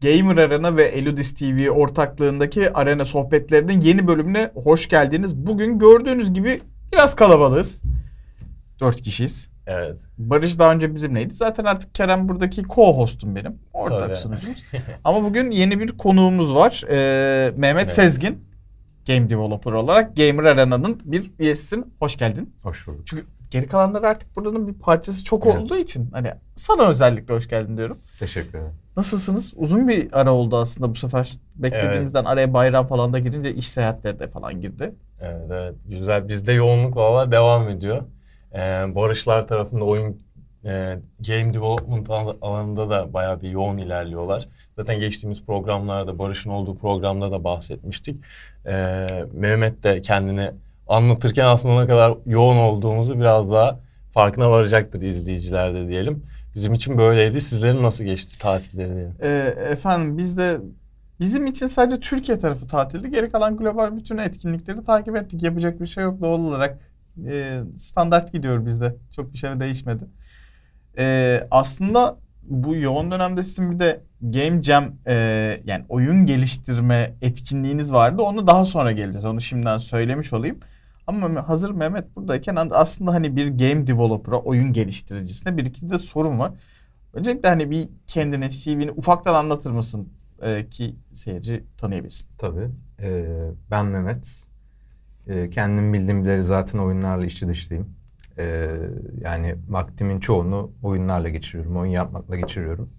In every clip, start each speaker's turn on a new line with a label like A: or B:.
A: Gamer Arena ve Eludis TV ortaklığındaki Arena sohbetlerinin yeni bölümüne hoş geldiniz. Bugün gördüğünüz gibi biraz kalabalığız. 4 kişiyiz.
B: Evet.
A: Barış daha önce bizimleydi. Zaten artık Kerem buradaki co-hostum benim. Ortak
B: Tabii.
A: sunucumuz. Ama bugün yeni bir konuğumuz var. Mehmet
B: Evet.
A: Sezgin. Game Developer olarak Gamer Arena'nın bir üyesisin. Hoş geldin.
C: Hoş bulduk.
A: Çünkü geri kalanlar artık buranın bir parçası çok
C: Evet.
A: olduğu için hani sana özellikle hoş geldin diyorum.
C: Teşekkür ederim.
A: Nasılsınız? Uzun bir ara oldu aslında bu sefer. Beklediğimizden araya bayram falan da girince iş seyahatleri de falan girdi.
B: Evet. Güzel. Bizde yoğunluk valla devam ediyor. Barışlar tarafında game development alanında da bayağı bir yoğun ilerliyorlar. Zaten geçtiğimiz programlarda, Barış'ın olduğu programda da bahsetmiştik. Mehmet de kendini anlatırken aslında ne kadar yoğun olduğumuzu biraz daha farkına varacaktır izleyiciler de diyelim. Bizim için böyleydi. Sizlerin nasıl geçti tatilleri diyelim.
A: Efendim bizim için sadece Türkiye tarafı tatildi. Geri kalan global bütün etkinlikleri takip ettik. Yapacak bir şey yok doğal olarak. Standart gidiyor bizde. Çok bir şey değişmedi. Aslında bu yoğun dönemde sizin bir de Game Jam yani oyun geliştirme etkinliğiniz vardı. Onu daha sonra geleceğiz. Onu şimdiden söylemiş olayım. Ama hazır Mehmet buradayken aslında hani bir game developer'a, oyun geliştiricisine bir iki de sorun var. Öncelikle hani bir kendine, CV'ni ufaktan anlatır mısın ki seyirci tanıyabilsin?
C: Tabii. Ben Mehmet. Kendim bildiğim bileli zaten oyunlarla içi dışlıyım. Yani vaktimin çoğunu oyunlarla geçiriyorum. Oyun yapmakla geçiriyorum.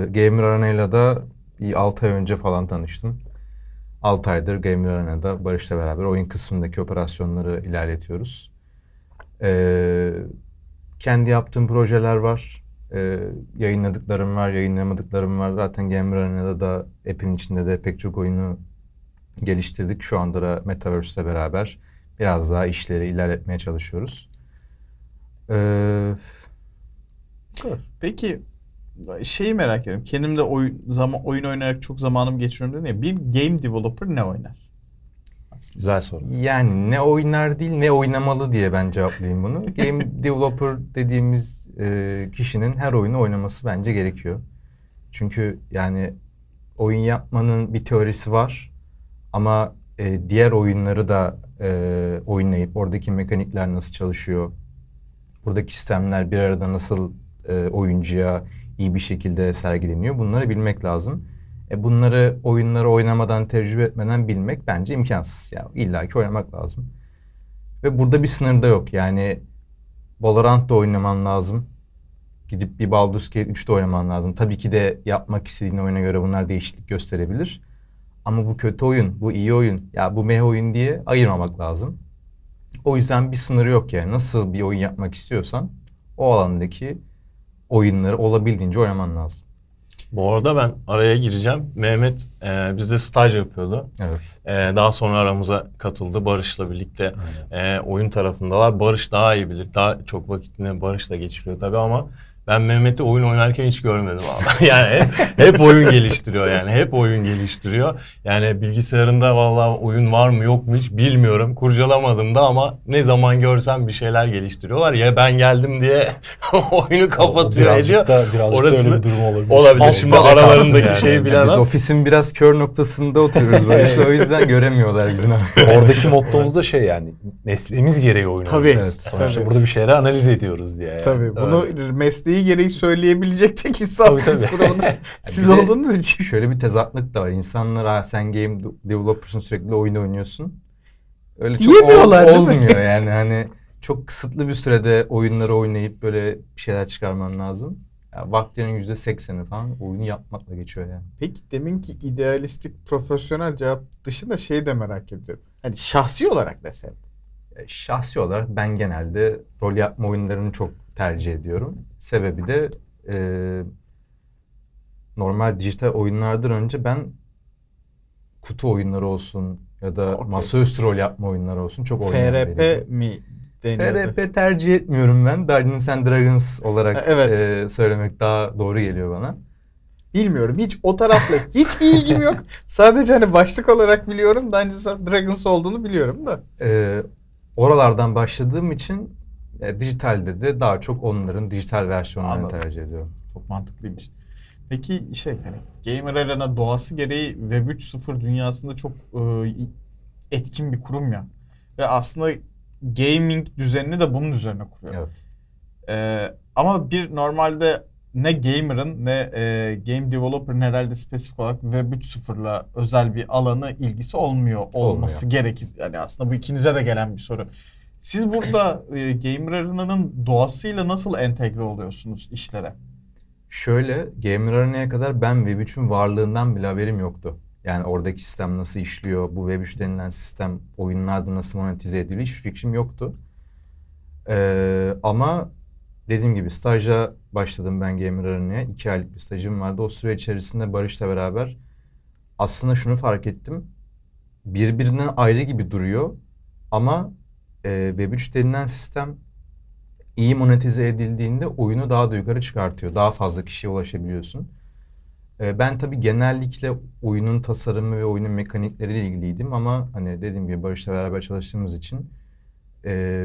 C: Gamer Arena'yla da bir 6 ay önce falan tanıştım. 6 aydır Gamer Arena'da Barış'la beraber oyun kısmındaki operasyonları ilerletiyoruz. Kendi yaptığım projeler var. Yayınladıklarım var, yayınlamadıklarım var. Zaten Gamer Arena'da da app'in içinde de pek çok oyunu geliştirdik. Şu anda da Metaverse'le beraber biraz daha işleri ilerletmeye çalışıyoruz.
A: Peki şeyi merak ediyorum. Kendim de oyun oynayarak çok zamanım geçiriyorum dedim ya. Bir game developer ne oynar?
B: Güzel soru.
C: Yani ne oynar değil ne oynamalı diye ben cevaplayayım bunu. Game developer dediğimiz kişinin her oyunu oynaması bence gerekiyor. Çünkü yani oyun yapmanın bir teorisi var ama diğer oyunları da oynayıp oradaki mekanikler nasıl çalışıyor, buradaki sistemler bir arada nasıl oyuncuya iyi bir şekilde sergileniyor bunları bilmek lazım. Bunları oyunları oynamadan, tecrübe etmeden bilmek bence imkansız. Yani illaki oynamak lazım. Ve burada bir sınır da yok. Yani Valorant da oynaman lazım. Gidip bir Baldur's Gate 3'te oynaman lazım. Tabii ki de yapmak istediğin oyuna göre bunlar değişiklik gösterebilir. Ama bu kötü oyun, bu iyi oyun, ya bu meh oyun diye ayırmamak lazım. O yüzden bir sınırı yok yani. Nasıl bir oyun yapmak istiyorsan o alandaki oyunları olabildiğince oynaman lazım.
B: Bu arada ben araya gireceğim. Mehmet bizde staj yapıyordu.
C: Evet.
B: Daha sonra aramıza katıldı Barış'la birlikte. Oyun tarafındalar. Barış daha iyi bilir. Daha çok vakitini Barış'la geçiriyor tabii ama ben Mehmet'i oyun oynarken hiç görmedim abi. Yani hep oyun geliştiriyor yani. Hep oyun geliştiriyor. Yani bilgisayarında vallahi oyun var mı yok mu hiç bilmiyorum. Kurcalamadım da ama ne zaman görsem bir şeyler geliştiriyorlar. Ya ben geldim diye oyunu kapatıyor ediyor.
D: Birazcık
B: Orası
D: da öyle bir durum olabilir.
B: olabilir. Şimdi
C: Altta
B: aralarındaki
C: yani.
B: şeyi bilemem.
C: Biz ofisin biraz kör noktasında oturuyoruz Barış'la. O yüzden göremiyorlar bizi.
D: Oradaki mottomuz da şey yani mesleğimiz gereği oyun
A: Tabii.
D: oynuyoruz.
C: Evet.
D: Sonuçta
A: Tabii.
D: burada bir şeyleri analiz ediyoruz diye. Yani.
A: Tabii. Bunu mesleği gereği söyleyebilecek tek insan
D: Tabii.
A: grubunda siz
C: Bir de
A: olduğunuz için.
C: Şöyle bir tezatlık da var. İnsanlar sen game developer'sın sürekli oyun oynuyorsun. Öyle çok
A: Diyemiyorlar, değil mi?
C: olmuyor yani. Hani çok kısıtlı bir sürede oyunları oynayıp böyle bir şeyler çıkarman lazım. Yani vaktinin %80'i falan oyunu yapmakla geçiyor yani.
A: Peki deminki idealistik profesyonel cevap dışında şeyi de merak ediyorum. Hani şahsi olarak desem.
C: Şahsi olarak ben genelde rol yapma oyunlarını çok tercih ediyorum. Sebebi de normal dijital oyunlardan önce ben kutu oyunları olsun ya da masaüstü rol yapma oyunları olsun çok oynayan biriydim.
A: FRP mi deniyordu?
C: FRP tercih etmiyorum ben. Dungeons and Dragons olarak
A: Evet.
C: söylemek daha doğru geliyor bana.
A: Bilmiyorum. Hiç o tarafla hiçbir ilgim yok. Sadece hani başlık olarak biliyorum. Dungeons and Dragons olduğunu biliyorum da.
C: Oralardan başladığım için dijitalde de daha çok onların dijital versiyonlarını
A: Anladım.
C: tercih ediyorum.
A: Çok mantıklıymış. Peki hani Gamer Arena doğası gereği Web 3.0 dünyasında çok etkin bir kurum ya. Ve aslında gaming düzenini de bunun üzerine kuruyor.
C: Evet.
A: Ama bir normalde ne gamer'ın ne game developer'ın herhalde spesifik olarak Web 3.0'la özel bir alanı ilgisi olması gerekir. Yani aslında bu ikinize de gelen bir soru. Siz burada Gamer Arena'nın doğasıyla nasıl entegre oluyorsunuz işlere?
C: Şöyle, Gamer Arena'ya kadar ben Web3'ün varlığından bile haberim yoktu. Yani oradaki sistem nasıl işliyor, bu Web3 denilen sistem oyunlarda nasıl monetize ediliyor hiçbir fikrim yoktu. Ama dediğim gibi staja başladım ben Gamer Arena'ya. 2 aylık bir stajım vardı. O süre içerisinde Barış'la beraber aslında şunu fark ettim. Birbirinden ayrı gibi duruyor ama Web3 denilen sistem iyi monetize edildiğinde oyunu daha da yukarı çıkartıyor. Daha fazla kişiye ulaşabiliyorsun. Ben tabii genellikle oyunun tasarımı ve oyunun mekanikleriyle ilgiliydim ama hani dediğim gibi Barış'la beraber çalıştığımız için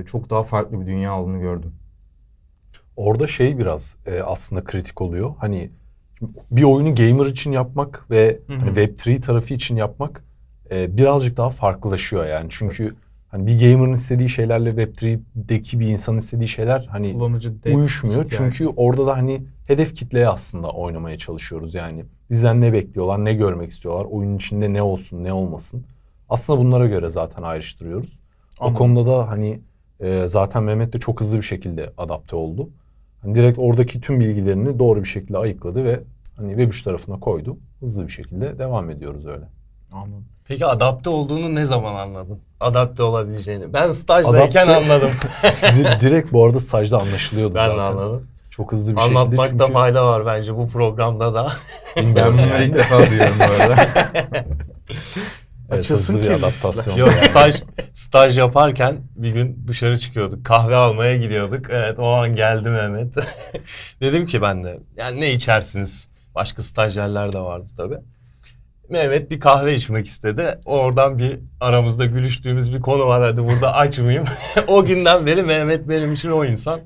C: çok daha farklı bir dünya olduğunu gördüm.
D: Orada biraz aslında kritik oluyor. Hani bir oyunu gamer için yapmak ve hani Web3 tarafı için yapmak birazcık daha farklılaşıyor yani. Çünkü hani bir gamer'ın istediği şeylerle Web3'deki bir insanın istediği şeyler hani uyuşmuyor. Çünkü orada da hani hedef kitleye aslında oynamaya çalışıyoruz yani. Bizden ne bekliyorlar, ne görmek istiyorlar, oyunun içinde ne olsun, ne olmasın. Aslında bunlara göre zaten ayrıştırıyoruz.
A: Anladım.
D: O konuda da hani zaten Mehmet de çok hızlı bir şekilde adapte oldu. Hani direkt oradaki tüm bilgilerini doğru bir şekilde ayıkladı ve hani Web3 tarafına koydu. Hızlı bir şekilde devam ediyoruz öyle.
A: Anladım.
B: Peki adapte olduğunu ne zaman anladın? Adapte olabileceğini. Ben stajdayken anladım.
D: Direkt bu arada stajda anlaşılıyordu
B: Ben
D: zaten.
B: de anladım.
D: Çok hızlı bir şekilde
B: Anlatmakta
D: çünkü...
B: fayda var bence bu programda da.
C: Ben bunları ilk defa duyuyorum bu arada.
D: Evet,
A: Açılsın
D: hızlı bir
A: kirlisi.
D: adaptasyon.
B: Yok, staj yaparken bir gün dışarı çıkıyorduk. Kahve almaya gidiyorduk. Evet, o an geldi Mehmet. Dedim ki ben de yani ne içersiniz? Başka stajyerler de vardı tabii. Mehmet bir kahve içmek istedi. Oradan bir aramızda gülüştüğümüz bir konu var. Hadi burada açmayayım. O günden beri Mehmet benim için o insan.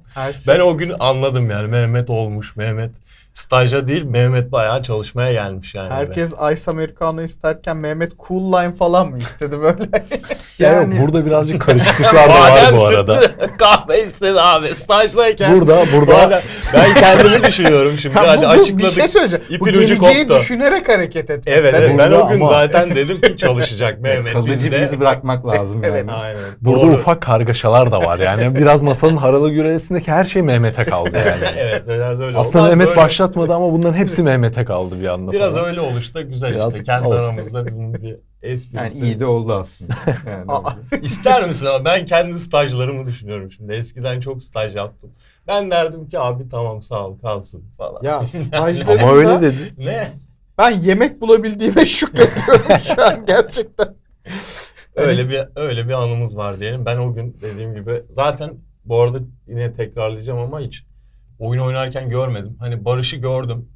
B: Ben o gün anladım yani Mehmet olmuş. Mehmet stajya değil, Mehmet bayağı çalışmaya gelmiş yani.
A: Herkes Ice Americano isterken Mehmet Cool Lime falan mı istedi böyle?
D: Yani burada birazcık karışıklıklar da var bu arada.
B: Kahve istedi abi stajdayken.
D: Burada
B: Ben kendimi düşünüyorum şimdi. Hadi açıkladık.
A: Bir şey söyleyeceğim. Bu
B: İpin ucu
A: geleceği
B: koptu.
A: düşünerek hareket etti.
B: Evet,
A: Tabii.
B: ben o gün
D: ama-
B: zaten dedim ki çalışacak Mehmet.
C: Kalıcı
B: bizde.
C: bir iz bırakmak lazım yani.
A: Evet.
B: Aynen.
D: Burada
B: Doğru.
D: ufak kargaşalar da var yani. Biraz masanın haralı güresindeki her şey Mehmet'e kaldı yani.
B: Evet, biraz öyle
D: Aslında
B: oldu.
D: Mehmet
B: Böyle-
D: başlatmadı ama bunların hepsi Mehmet'e kaldı bir anda
B: Biraz
D: falan.
B: öyle oluştu da güzel
D: Biraz
B: işte. Kendi
D: olsun.
B: aramızda bir esprisi.
C: Yani iyi de oldu aslında. Yani
A: Aa,
B: İster misin ama ben kendi stajlarımı düşünüyorum şimdi. Eskiden çok staj yaptım. Ben derdim ki abi tamam sağ ol kalsın falan.
A: ya stajlarımda
D: Ama öyle dedi.
B: Ne?
A: ben yemek bulabildiğime şükrediyorum şu an gerçekten.
B: Öyle bir anımız var diyelim. Ben o gün dediğim gibi zaten bu arada yine tekrarlayacağım ama hiç oyun oynarken görmedim. Hani Barış'ı gördüm.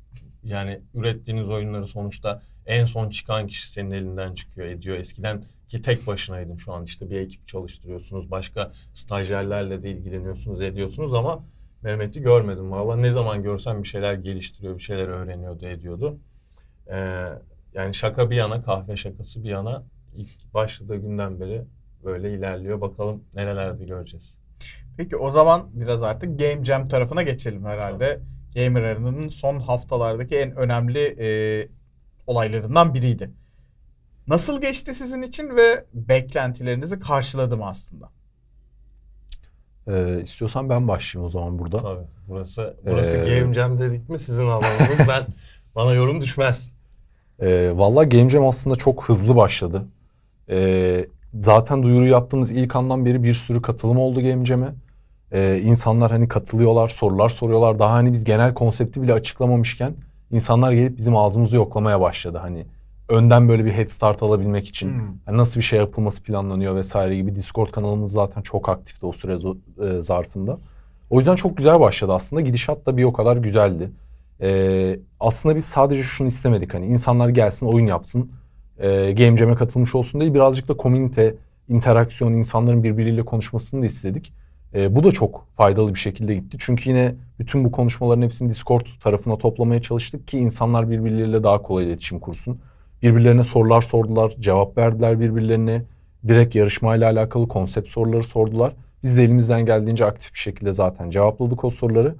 B: Yani ürettiğiniz oyunları sonuçta en son çıkan kişi senin elinden çıkıyor ediyor. Eskiden ki tek başınaydın, şu an işte bir ekip çalıştırıyorsunuz. Başka stajyerlerle de ilgileniyorsunuz ediyorsunuz ama Mehmet'i görmedim. Valla ne zaman görsem bir şeyler geliştiriyor, bir şeyler öğreniyordu ediyordu. Yani şaka bir yana, kahve şakası bir yana ilk başladığı günden beri böyle ilerliyor. Bakalım nerelerde göreceğiz.
A: Peki o zaman biraz artık Game Jam tarafına geçelim herhalde. Gamer Arena'nın son haftalardaki en önemli olaylarından biriydi. Nasıl geçti sizin için ve beklentilerinizi karşıladı mı aslında?
D: İstiyorsan ben başlayayım o zaman burada.
B: Tabii. Burası
D: Ee,
B: Game Jam dedik mi sizin alanınız. Bana yorum düşmez.
D: Vallahi Game Jam aslında çok hızlı başladı. Zaten duyuru yaptığımız ilk andan beri bir sürü katılım oldu Game Jam'e. İnsanlar hani katılıyorlar, sorular soruyorlar. Daha hani biz genel konsepti bile açıklamamışken insanlar gelip bizim ağzımızı yoklamaya başladı. Hani önden böyle bir head start alabilmek için hani nasıl bir şey yapılması planlanıyor vesaire gibi. Discord kanalımız zaten çok aktifti o süre zarfında. O yüzden çok güzel başladı aslında. Gidişat da bir o kadar güzeldi. Aslında biz sadece şunu istemedik, hani insanlar gelsin oyun yapsın, Game Jam'e katılmış olsun değil, birazcık da komünite, interaksiyon, insanların birbiriyle konuşmasını da istedik. Bu da çok faydalı bir şekilde gitti. Çünkü yine bütün bu konuşmaların hepsini Discord tarafına toplamaya çalıştık ki insanlar birbirleriyle daha kolay iletişim kursun. Birbirlerine sorular sordular, cevap verdiler birbirlerine. Direkt yarışmayla alakalı konsept soruları sordular. Biz de elimizden geldiğince aktif bir şekilde zaten cevapladık o soruları.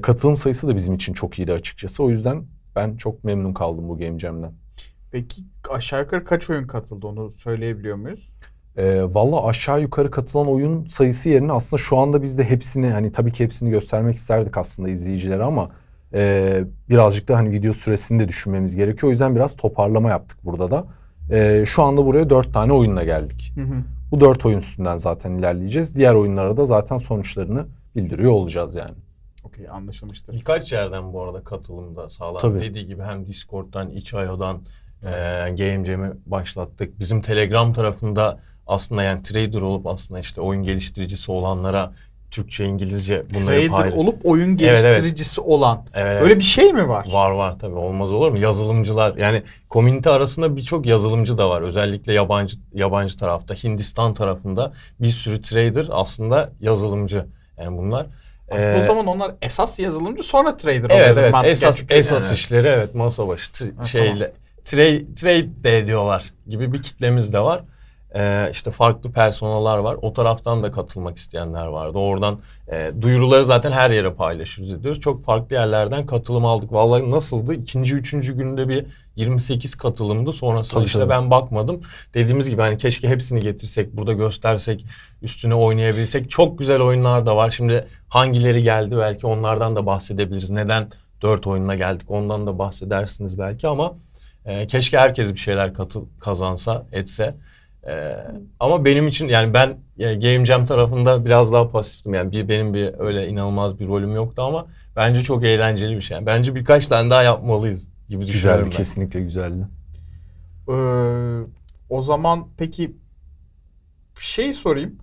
D: Katılım sayısı da bizim için çok iyiydi açıkçası. O yüzden ben çok memnun kaldım bu Game Jam'den.
A: Peki aşağı yukarı kaç oyun katıldı, onu söyleyebiliyor muyuz?
D: Valla aşağı yukarı katılan oyun sayısı yerine aslında şu anda biz de hepsini, hani tabii ki hepsini göstermek isterdik aslında izleyicilere ama birazcık da hani video süresini de düşünmemiz gerekiyor. O yüzden biraz toparlama yaptık burada da. Şu anda buraya 4 tane oyunla geldik. Bu 4 oyun üstünden zaten ilerleyeceğiz. Diğer oyunlara da zaten sonuçlarını bildiriyor olacağız yani.
A: Okey, anlaşılmıştır.
B: Birkaç yerden bu arada katılım da sağlandı.
D: Tabii.
B: Dediği gibi hem Discord'dan, itch.io'dan Game Jam'i başlattık. Bizim Telegram tarafında aslında yani trader olup aslında işte oyun geliştiricisi olanlara Türkçe, İngilizce bunları
A: Trader olup oyun geliştiricisi olan.
B: Evet,
A: Öyle bir şey mi var?
B: Var tabii, olmaz olur mu? Yazılımcılar, yani komünite arasında birçok yazılımcı da var. Özellikle yabancı tarafta, Hindistan tarafında bir sürü trader aslında yazılımcı. Yani bunlar.
A: Aslında o zaman onlar esas yazılımcı, sonra trader
B: Evet
A: oluyor. Mantıken.
B: esas
A: Çünkü
B: esas işleri evet masa başı şeyle trade de ediyorlar gibi bir kitlemiz de var. İşte farklı personalar var. O taraftan da katılmak isteyenler vardı. Oradan duyuruları zaten her yere paylaşıyoruz, ediyoruz. Çok farklı yerlerden katılım aldık. Vallahi nasıldı? İkinci, üçüncü günde bir 28 katılımdı. Sonrasında
D: Tabii,
B: işte
D: tabii.
B: ben bakmadım. Dediğimiz gibi hani keşke hepsini getirsek, burada göstersek, üstüne oynayabilsek. Çok güzel oyunlar da var. Şimdi hangileri geldi belki onlardan da bahsedebiliriz. Neden 4 oyununa geldik ondan da bahsedersiniz belki ama keşke herkes bir şeyler kazansa, etse. Ama benim için yani ben Game Jam tarafında biraz daha pasiftim. Yani benim bir öyle inanılmaz bir rolüm yoktu ama bence çok eğlenceli bir şey. Yani bence birkaç tane daha yapmalıyız gibi düşünüyorum
D: Güzeldi,
B: ben.
D: kesinlikle güzeldi.
A: O zaman peki şey sorayım.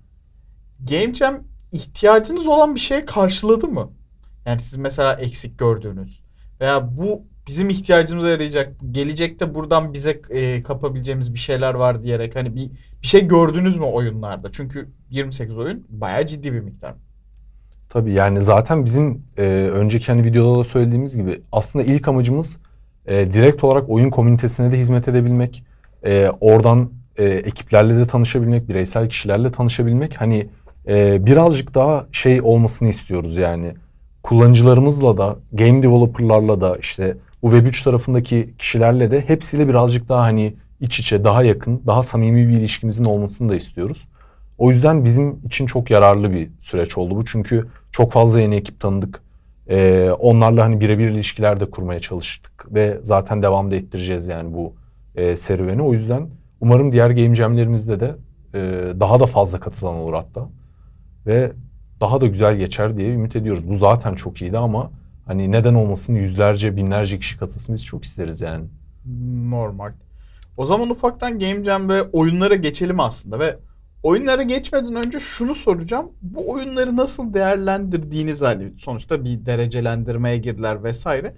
A: Game Jam ihtiyacınız olan bir şeye karşıladı mı? Yani siz mesela eksik gördüğünüz veya bu bizim ihtiyacımıza yarayacak, gelecekte buradan bize kapabileceğimiz bir şeyler var diyerek hani bir şey gördünüz mü oyunlarda? Çünkü 28 oyun bayağı ciddi bir miktar.
D: Tabii yani zaten bizim önceki hani videoda da söylediğimiz gibi aslında ilk amacımız direkt olarak oyun komünitesine de hizmet edebilmek. Oradan ekiplerle de tanışabilmek, bireysel kişilerle tanışabilmek. Hani birazcık daha şey olmasını istiyoruz yani. Kullanıcılarımızla da, game developerlarla da işte bu Web3 tarafındaki kişilerle de hepsiyle birazcık daha hani iç içe, daha yakın, daha samimi bir ilişkimizin olmasını da istiyoruz. O yüzden bizim için çok yararlı bir süreç oldu bu. Çünkü çok fazla yeni ekip tanıdık. Onlarla hani birebir ilişkiler de kurmaya çalıştık ve zaten devam da ettireceğiz yani bu serüveni. O yüzden umarım diğer game jamlerimizde de daha da fazla katılan olur hatta. Ve daha da güzel geçer diye ümit ediyoruz. Bu zaten çok iyiydi ama hani neden olmasın, yüzlerce, binlerce kişi katılsın, biz çok isteriz yani.
A: Normal. O zaman ufaktan Game Jam ve oyunlara geçelim aslında ve oyunlara geçmeden önce şunu soracağım. Bu oyunları nasıl değerlendirdiğiniz, hani sonuçta bir derecelendirmeye girdiler vesaire.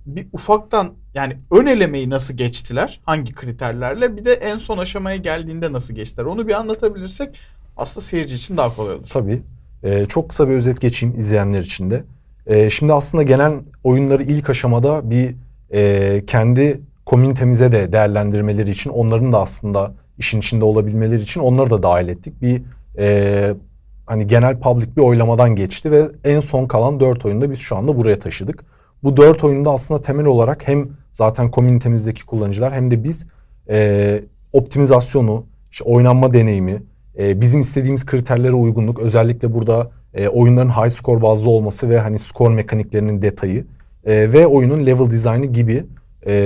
A: Bir ufaktan yani ön elemeyi nasıl geçtiler? Hangi kriterlerle? Bir de en son aşamaya geldiğinde nasıl geçtiler? Onu bir anlatabilirsek aslında seyirci için daha kolay olur.
D: Tabii. Çok kısa bir özet geçeyim izleyenler için de. Şimdi aslında genel oyunları ilk aşamada bir kendi komünitemize de değerlendirmeleri için, onların da aslında işin içinde olabilmeleri için onları da dahil ettik. Bir hani genel public bir oylamadan geçti ve en son kalan 4 oyunda biz şu anda buraya taşıdık. Bu 4 oyunda aslında temel olarak hem zaten komünitemizdeki kullanıcılar hem de biz optimizasyonu, işte oynanma deneyimi, bizim istediğimiz kriterlere uygunluk, özellikle burada oyunların high score bazlı olması ve hani score mekaniklerinin detayı ve oyunun level dizaynı gibi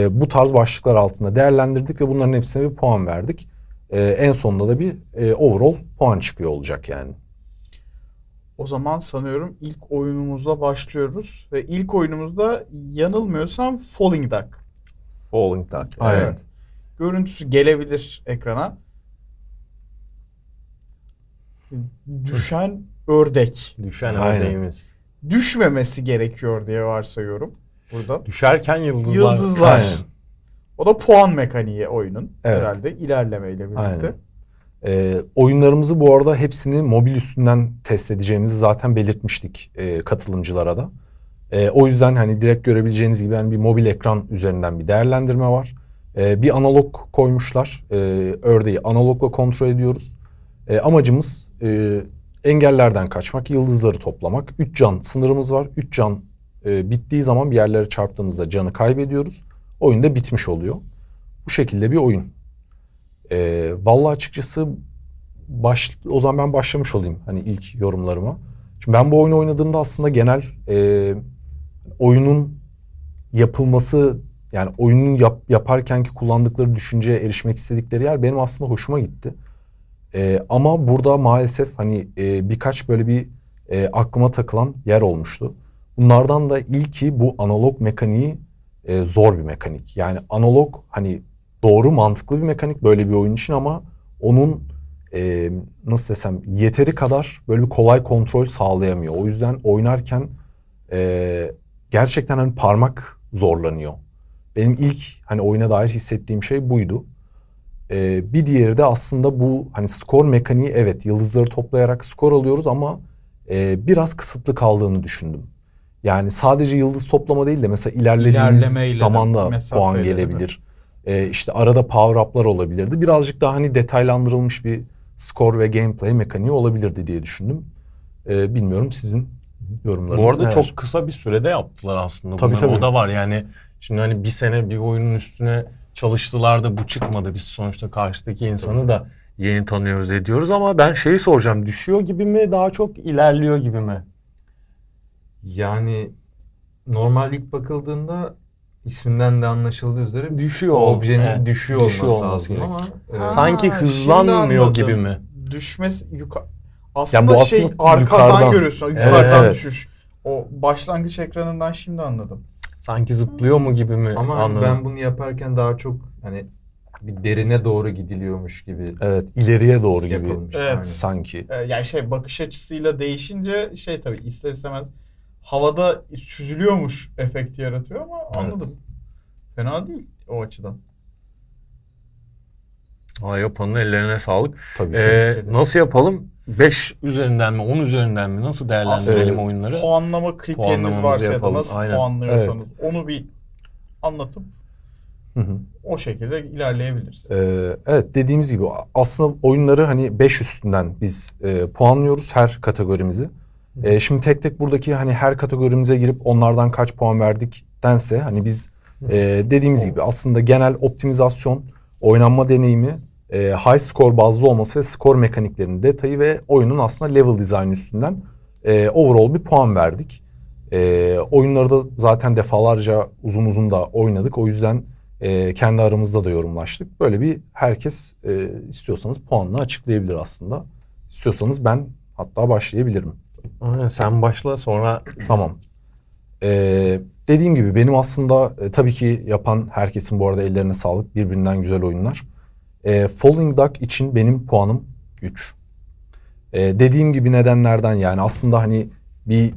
D: bu tarz başlıklar altında değerlendirdik ve bunların hepsine bir puan verdik. En sonunda da bir overall puan çıkıyor olacak yani.
A: O zaman sanıyorum ilk oyunumuzla başlıyoruz ve ilk oyunumuzda yanılmıyorsam Falling Duck.
B: Falling Duck.
D: Aynen.
A: Evet. Görüntüsü gelebilir ekrana. Düşen ördek.
B: Düşen
D: Aynen.
B: ördeğimiz.
A: Düşmemesi gerekiyor diye varsayıyorum burada.
B: Düşerken yıldızlar.
A: Yıldızlar.
D: Aynen.
A: O da puan mekaniği oyunun
D: Evet.
A: herhalde ilerlemeyle birlikte.
D: Aynen. Oyunlarımızı bu arada hepsini mobil üstünden test edeceğimizi zaten belirtmiştik katılımcılara da. O yüzden hani direkt görebileceğiniz gibi yani bir mobil ekran üzerinden bir değerlendirme var. Bir analog koymuşlar. Ördeği analogla kontrol ediyoruz. Amacımız engellerden kaçmak, yıldızları toplamak. 3 can sınırımız var. 3 can bittiği zaman bir yerlere çarptığımızda canı kaybediyoruz. Oyun da bitmiş oluyor. Bu şekilde bir oyun. Vallahi açıkçası o zaman ben başlamış olayım hani ilk yorumlarıma. Şimdi ben bu oyunu oynadığımda aslında genel oyunun yapılması yani oyunun yaparkenki kullandıkları düşünceye erişmek istedikleri yer benim aslında hoşuma gitti. Ama burada maalesef hani birkaç böyle bir aklıma takılan yer olmuştu. Bunlardan da ilki bu analog mekaniği zor bir mekanik. Yani analog hani doğru mantıklı bir mekanik böyle bir oyun için ama onun nasıl desem yeteri kadar böyle bir kolay kontrol sağlayamıyor. O yüzden oynarken gerçekten hani parmak zorlanıyor. Benim ilk hani oyuna dair hissettiğim şey buydu. Bir diğeri de aslında bu hani skor mekaniği evet yıldızları toplayarak skor alıyoruz ama biraz kısıtlı kaldığını düşündüm. Yani sadece yıldız toplama değil de mesela ilerlediğimiz
A: İlerlemeyle de,
D: zaman da puan
A: mesafeyle de.
D: gelebilir. İşte arada power up'lar olabilirdi. Birazcık daha hani detaylandırılmış bir skor ve gameplay mekaniği olabilirdi diye düşündüm. Bilmiyorum sizin yorumlarınız
B: Bu arada
D: neler?
B: çok kısa bir sürede yaptılar aslında.
D: Tabii,
B: Bunları.
D: tabii.
B: O da var yani. Şimdi hani bir sene bir oyunun üstüne çalıştılar da bu çıkmadı. Biz sonuçta karşıdaki insanı da yeni tanıyoruz ediyoruz ama ben şeyi soracağım. Düşüyor gibi mi daha çok ilerliyor gibi mi?
C: Yani normal ilk bakıldığında isminden de anlaşıldığı üzere
B: Düşüyor.
C: o objenin
B: Evet,
C: düşüyor olması
B: olması
C: lazım
B: gerek.
C: ama
A: Ha,
B: Sanki
A: şimdi
B: hızlanmıyor
A: anladım.
B: gibi mi?
A: Düşmesi
D: Ya
A: aslında
D: bu
A: şey
D: aslında
A: arkadan
D: yukarıdan.
A: görüyorsun.
B: Evet,
A: Yukarıdan
B: evet.
A: düşüş. O başlangıç ekranından şimdi anladım.
B: Sanki zıplıyor mu gibi mi?
C: ama hani
B: Anladım.
C: ben bunu yaparken daha çok hani bir derine doğru gidiliyormuş gibi
D: Evet ileriye doğru gibi
C: yapılmış.
A: Evet.
C: Aynen.
D: sanki.
A: Yani şey bakış açısıyla değişince şey tabii ister istemez havada süzülüyormuş efekti yaratıyor ama anladım. Fena değil o açıdan.
B: Aa, yapanın ellerine sağlık.
D: Tabii ki.
A: ederim.
B: Nasıl yapalım? 5 üzerinden mi 10 üzerinden mi? Nasıl değerlendirelim
A: Aslında
B: oyunları?
A: puanlama kriteriniz
B: Puanlamamızı
A: varsa ya da
B: yapalım,
A: nasıl
B: aynen.
A: puanlıyorsanız onu bir anlatıp
D: Hı hı.
A: o şekilde ilerleyebiliriz.
D: Evet dediğimiz gibi aslında oyunları hani 5 üstünden biz puanlıyoruz her kategorimizi. Şimdi tek tek buradaki hani her kategorimize girip onlardan kaç puan verdiktense hani biz dediğimiz gibi aslında genel optimizasyon, oynanma deneyimi, high score bazlı olması ve skor mekaniklerinin detayı ve oyunun aslında level design üstünden overall bir puan verdik. Oyunları da zaten defalarca uzun uzun da oynadık. O yüzden kendi aramızda da yorumlaştık. Böyle bir herkes istiyorsanız puanını açıklayabilir aslında. İstiyorsanız ben hatta başlayabilirim.
B: Aynen, sen başla sonra.
D: Tamam. Dediğim gibi benim aslında tabii ki yapan herkesin bu arada ellerine sağlık. Birbirinden güzel oyunlar. Falling Duck için benim puanım 3. Dediğim gibi nedenlerden yani aslında hani bir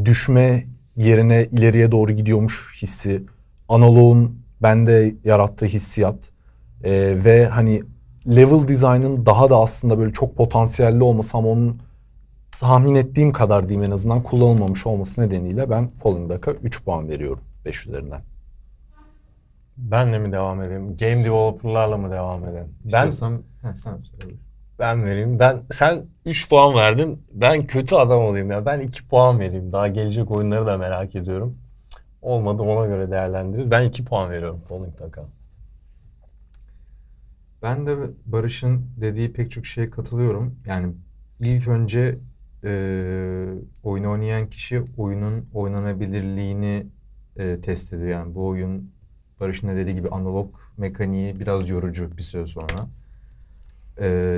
D: düşme yerine ileriye doğru gidiyormuş hissi, analogun bende yarattığı hissiyat ve hani level design'ın daha da aslında böyle çok potansiyelli olması ama onun tahmin ettiğim kadar diyeyim en azından kullanılmamış olması nedeniyle ben Falling Duck'a 3 puan veriyorum 5 üzerinden.
B: Benle mi devam edelim? Game developer'larla mı devam edelim?
C: İstiyorsan sen söyle.
B: Ben vereyim. Sen 3 puan verdin. Ben kötü adam olayım ya. Ben 2 puan vereyim. Daha gelecek oyunları da merak ediyorum. Olmadı ona göre değerlendiririz. Ben 2 puan veriyorum Falling Duck'a.
C: Ben de Barış'ın dediği pek çok şeye katılıyorum. Yani ilk önce oyunu oynayan kişi oyunun oynanabilirliğini test ediyor. Yani bu oyun Barış'ın da dediği gibi analog mekaniği biraz yorucu bir süre sonra.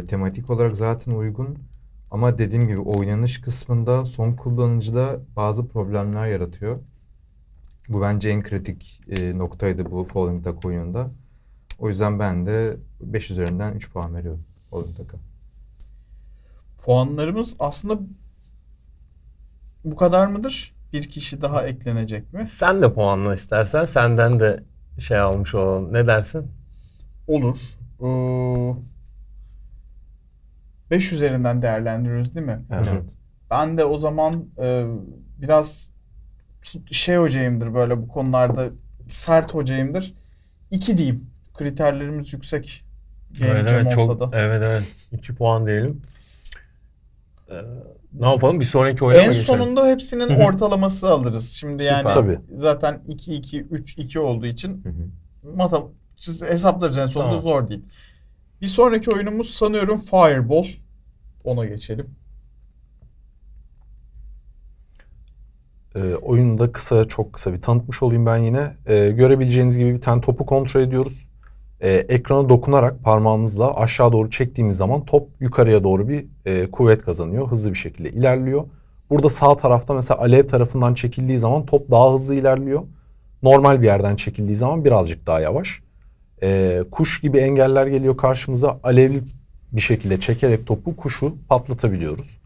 C: Tematik olarak zaten uygun ama dediğim gibi oynanış kısmında son kullanıcıda bazı problemler yaratıyor. Bu bence en kritik noktaydı bu Falling Duck oyununda. O yüzden ben de 5 üzerinden 3 puan veriyorum Falling Duck'a.
A: Puanlarımız aslında bu kadar mıdır? Bir kişi daha eklenecek mi?
B: Sen de puanla istersen. Senden de şey almış olalım. Ne dersin?
A: Olur. 5 üzerinden değerlendiriyoruz değil mi?
C: Evet.
A: Ben de o zaman biraz şey hocayımdır, böyle bu konularda sert hocayımdır. 2 diyeyim. Kriterlerimiz yüksek. Game Jam olsa da.
B: Evet. 2 puan diyelim. Ne yapalım? Bir sonraki oyuna mı
A: En
B: geçelim?
A: sonunda hepsinin ortalaması alırız. Şimdi
C: Süper.
A: yani
D: Tabii.
A: zaten 2-2, 3-2 olduğu için
C: Hı hı.
A: siz hesaplarız en sonunda,
B: Tamam.
A: zor değil. Bir sonraki oyunumuz sanıyorum Fireball. Ona geçelim.
D: Oyunu da çok kısa bir tanıtmış olayım ben yine. Görebileceğiniz gibi bir tane topu kontrol ediyoruz. Ekrana dokunarak parmağımızla aşağı doğru çektiğimiz zaman top yukarıya doğru bir kuvvet kazanıyor. Hızlı bir şekilde ilerliyor. Burada sağ tarafta mesela alev tarafından çekildiği zaman top daha hızlı ilerliyor. Normal bir yerden çekildiği zaman birazcık daha yavaş. Kuş gibi engeller geliyor karşımıza. Alevli bir şekilde çekerek topu, kuşu patlatabiliyoruz.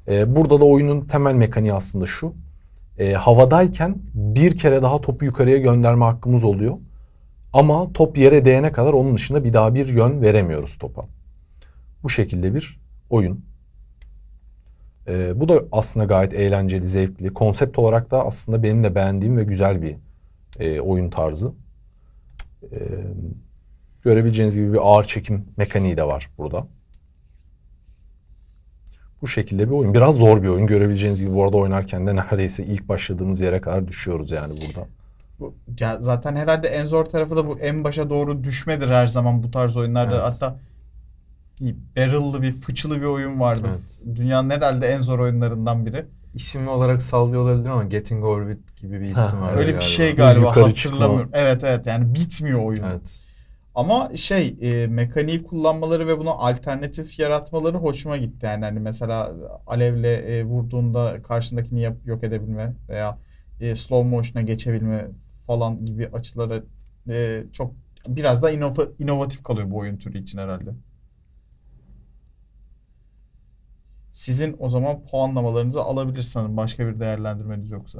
D: Burada da oyunun temel mekaniği aslında şu. Havadayken bir kere daha topu yukarıya gönderme hakkımız oluyor. Ama top yere değene kadar onun dışında bir daha bir yön veremiyoruz topa. Bu şekilde bir oyun. Bu da aslında gayet eğlenceli, zevkli. Konsept olarak da aslında benim de beğendiğim ve güzel bir oyun tarzı. Görebileceğiniz gibi bir ağır çekim mekaniği de var burada. Bu şekilde bir oyun. Biraz zor bir oyun. Görebileceğiniz gibi bu arada oynarken de neredeyse ilk başladığımız yere kadar düşüyoruz yani burada.
A: Ya zaten herhalde en zor tarafı da bu en başa doğru düşmedir her zaman bu tarz oyunlarda.
C: Evet.
A: Hatta barrel'lı bir, fıçılı bir oyun vardı.
C: Evet.
A: Dünyanın herhalde en zor oyunlarından biri.
C: İsimli olarak sallıyor olabilir ama Getting Over It gibi bir isim var.
A: Öyle bir
C: galiba.
A: şey galiba,
D: Yukarı
A: hatırlamıyorum. Evet yani bitmiyor oyun.
C: Evet.
A: Ama mekaniği kullanmaları ve buna alternatif yaratmaları hoşuma gitti. Yani hani mesela alevle vurduğunda karşındakini yok edebilme veya slow motion'a geçebilme falan gibi açılara çok biraz da inovatif kalıyor bu oyun türü için herhalde. Sizin o zaman puanlamalarınızı alabilir sanırım, başka bir değerlendirmeniz yoksa.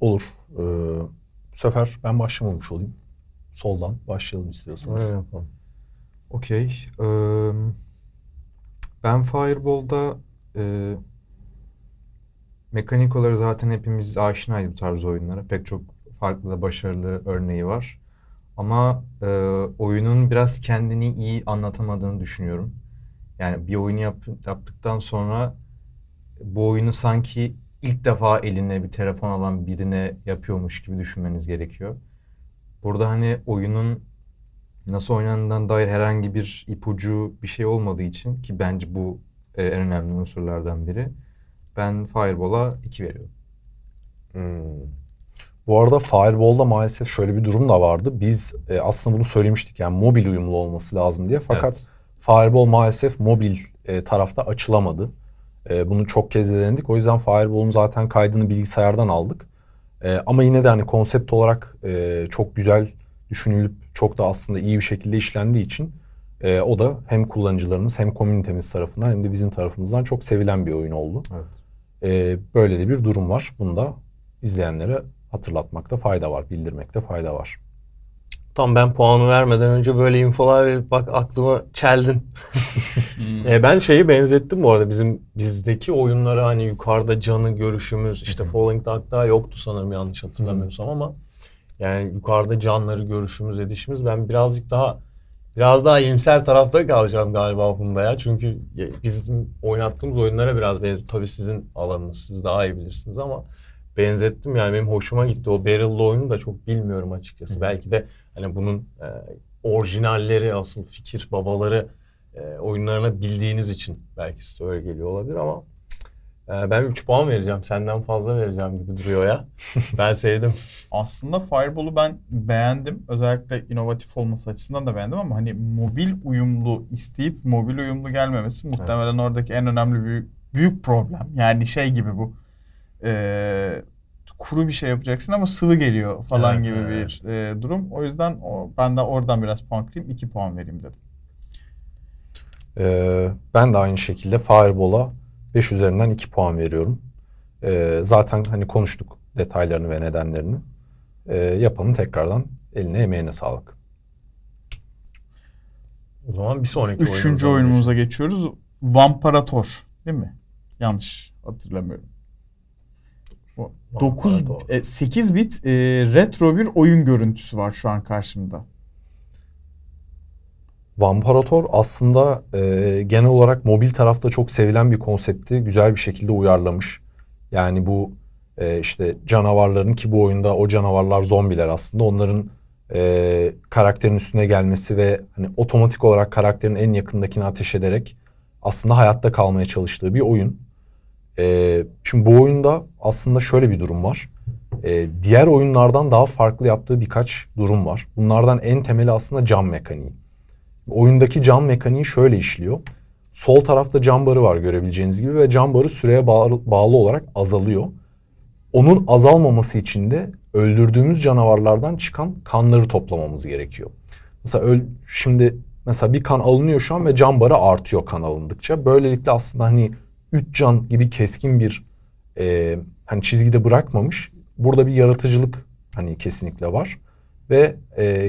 D: Olur. Bu sefer ben başlamamış olayım. Soldan başlayalım istiyorsanız.
B: Öyle yapalım.
C: Okey. Ben Fireball'da mekanik olarak zaten hepimiz aşinayız bu tarz oyunlara. Pek çok farklı da başarılı örneği var. Ama oyunun biraz kendini iyi anlatamadığını düşünüyorum. Yani bir oyunu yaptıktan sonra bu oyunu sanki ilk defa eline bir telefon alan birine yapıyormuş gibi düşünmeniz gerekiyor. Burada hani oyunun nasıl oynandığından dair herhangi bir ipucu bir şey olmadığı için, ki bence bu en önemli unsurlardan biri, ben Fireball'a 2 veriyorum.
D: Bu arada Fireball'da maalesef şöyle bir durum da vardı. Biz aslında bunu söylemiştik, yani mobil uyumlu olması lazım diye. Fakat
C: Evet.
D: Fireball maalesef mobil tarafta açılamadı. Bunu çok kez de denedik. O yüzden Fireball'un zaten kaydını bilgisayardan aldık. Ama yine de hani konsept olarak çok güzel düşünülüp çok da aslında iyi bir şekilde işlendiği için o da hem kullanıcılarımız hem komünitemiz tarafından hem de bizim tarafımızdan çok sevilen bir oyun oldu.
C: Evet.
D: Böyle de bir durum var. Bunu da izleyenlere hatırlatmakta fayda var, bildirmekte fayda var.
B: Tam ben puanı vermeden önce böyle infolar verip bak aklımı çeldin. Ben şeyi benzettim bu arada, bizdeki oyunlara, hani yukarıda canı görüşümüz, işte Falling Dark'ta yoktu sanırım yanlış hatırlamıyorsam ama yani yukarıda canları görüşümüz, edişimiz, ben biraz daha iyimser tarafta kalacağım galiba bunda ya. Çünkü bizim oynattığımız oyunlara biraz benziyor. Tabii sizin alanınız, siz daha iyi bilirsiniz ama benzettim yani, benim hoşuma gitti. O Barrel'lı oyunu da çok bilmiyorum açıkçası. Belki de hani bunun orijinalleri, asıl fikir babaları oyunlarına bildiğiniz için belki size öyle geliyor olabilir ama ben 3 puan vereceğim. Senden fazla vereceğim gibi duruyor ya. Ben sevdim.
A: Aslında Fireball'u ben beğendim. Özellikle inovatif olması açısından da beğendim ama hani mobil uyumlu isteyip mobil uyumlu gelmemesi muhtemelen oradaki en önemli büyük problem. Yani şey gibi bu. Kuru bir şey yapacaksın ama sıvı geliyor falan
C: Evet,
A: gibi
C: evet.
A: bir durum. O yüzden ben de oradan biraz puan kırayım, 2 puan vereyim dedim.
D: Ben de aynı şekilde Fireball'a 5 üzerinden 2 puan veriyorum. Zaten hani konuştuk detaylarını ve nedenlerini. Yapanın tekrardan eline emeğine sağlık.
B: O zaman bir sonraki
A: Üçüncü oyunumuza geçiyoruz. Vamparator değil mi? Yanlış hatırlamıyorum. 8 bit retro bir oyun görüntüsü var şu an karşımda.
D: Vamparator aslında genel olarak mobil tarafta çok sevilen bir konsepti güzel bir şekilde uyarlamış. Yani bu işte canavarların, ki bu oyunda o canavarlar zombiler aslında, onların karakterin üstüne gelmesi ve hani otomatik olarak karakterin en yakındakini ateş ederek aslında hayatta kalmaya çalıştığı bir oyun. Şimdi bu oyunda aslında şöyle bir durum var. Diğer oyunlardan daha farklı yaptığı birkaç durum var. Bunlardan en temeli aslında cam mekaniği. Oyundaki cam mekaniği şöyle işliyor. Sol tarafta cam barı var görebileceğiniz gibi ve cam barı süreye bağlı olarak azalıyor. Onun azalmaması için de öldürdüğümüz canavarlardan çıkan kanları toplamamız gerekiyor. Şimdi bir kan alınıyor şu an ve can barı artıyor kan alındıkça. Böylelikle aslında hani 3 can gibi keskin bir hani çizgide bırakmamış. Burada bir yaratıcılık hani kesinlikle var. Ve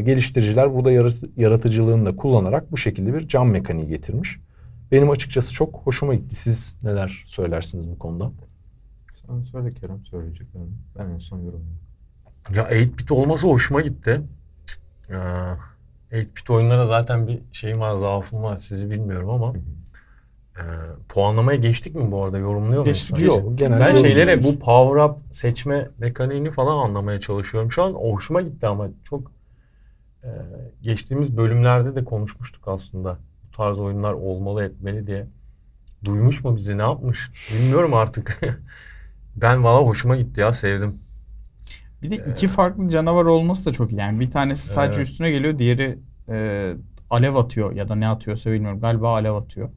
D: geliştiriciler burada yaratıcılığını da kullanarak bu şekilde bir can mekaniği getirmiş. Benim açıkçası çok hoşuma gitti. Siz neler söylersiniz bu konuda?
C: Sen söyle Kerem, söyleyeceklerini. Ben en son yorumlayayım.
B: Ya 8-bit olması hoşuma gitti. 8-bit oyunlara zaten bir şeyim var, zaafım var. Sizi bilmiyorum ama. Puanlamaya geçtik mi bu arada? Yorumluyor muyuz?
A: Geçtik.
D: Yok, genelde
B: Ben şeylere,
D: yorumluyoruz.
B: bu power up seçme mekaniğini falan anlamaya çalışıyorum. Şu an hoşuma gitti ama çok geçtiğimiz bölümlerde de konuşmuştuk aslında. Bu tarz oyunlar olmalı, etmeli diye. Duymuş mu bizi, ne yapmış? Bilmiyorum artık. Ben valla hoşuma gitti ya, sevdim.
A: Bir de iki farklı canavar olması da çok iyi. Yani bir tanesi sadece
B: Evet.
A: üstüne geliyor, diğeri alev atıyor ya da ne atıyorsa bilmiyorum. Galiba alev atıyor.